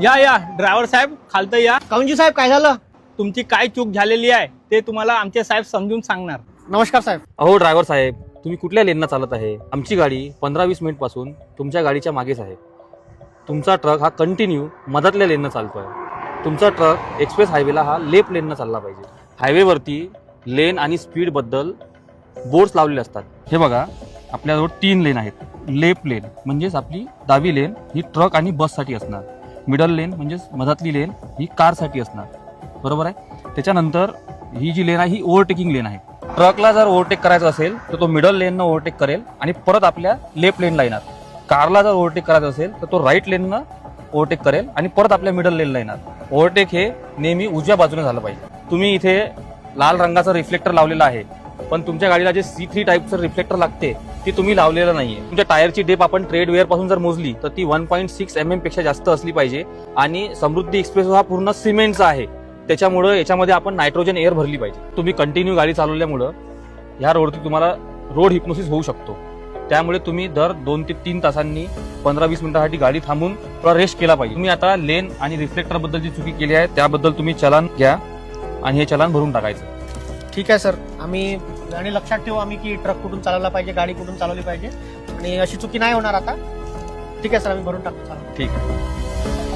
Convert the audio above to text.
या ड्रायव्हर साहेब खालतं या. काऊनजी साहेब काय झालं? तुमची काय चूक झालेली आहे ते तुम्हाला आमचे साहेब समजून सांगणार. नमस्कार साहेब. अहो ड्रायव्हर साहेब, तुम्ही कुठल्या लेननं चालत आहे? आमची गाडी 15-20 मिनिट पासून तुमच्या गाडीच्या मागेच आहे. तुमचा ट्रक हा कंटिन्यू मधातल्या लेननं चालतोय. तुमचा ट्रक एक्सप्रेस हायवेला हा लेफ्ट लेननं चालला पाहिजे. हायवेवरती लेन आणि स्पीडबद्दल बोर्ड्स लावलेले असतात. हे बघा, आपल्याजवळ 3 लेन आहेत. लेफ्ट लेन म्हणजेच आपली डावी लेन ही ट्रक आणि बससाठी असणार. मिडल लेन म्हणजेच मधातली लेन ही कारसाठी असणार. बरोबर आहे. त्याच्यानंतर ही जी लेन आहे ही ओव्हरटेकिंग लेन आहे. ट्रकला जर ओव्हरटेक करायचं असेल तर तो मिडल लेननं ओव्हरटेक करेल आणि परत आपल्या लेफ्ट लेनला येणार. कारला जर ओव्हरटेक करायचं असेल तर तो राईट लेननं ओव्हरटेक करेल आणि परत आपल्या मिडल लेनला येणार. ओव्हरटेक हे नेहमी उजव्या बाजूने झालं पाहिजे. तुम्ही इथे लाल रंगाचा रिफ्लेक्टर लावलेला आहे, पण तुमच्या गाडीला जे C3 टाईपचं रिफ्लेक्टर लागते ती तुम्ही लावलेलं नाहीये. तुमच्या टायरची डेप आपण ट्रेड वेअर पासून जर मोजली तर ती 1.6 mm पेक्षा जास्त असली पाहिजे. आणि समृद्धी एक्सप्रेस हा पूर्ण सिमेंटचा आहे, त्याच्यामुळं याच्यामध्ये आपण नायट्रोजन एअर भरली पाहिजे. तुम्ही कंटिन्यू गाडी चालवल्यामुळं ह्या रोडवरती तुम्हाला रोड हिप्नोसिस होऊ शकतो. त्यामुळे तुम्ही दर 2 ते 3 तासांनी 15-20 मिनिटांसाठी गाडी थांबून थोडा रेस्ट केला पाहिजे. तुम्ही आता लेन आणि रिफ्लेक्टर बद्दल जी चुकी केली आहे त्याबद्दल तुम्ही चलान घ्या आणि हे चलान भरून टाकायचं. ठीक आहे सर, आम्ही आणि लक्षात ठेवू आम्ही की ट्रक कुठून चालवला पाहिजे, गाडी कुठून चालवली पाहिजे आणि अशी चुकी नाही होणार आता. ठीक आहे सर, आम्ही भरून टाकतो. ठीक आहे.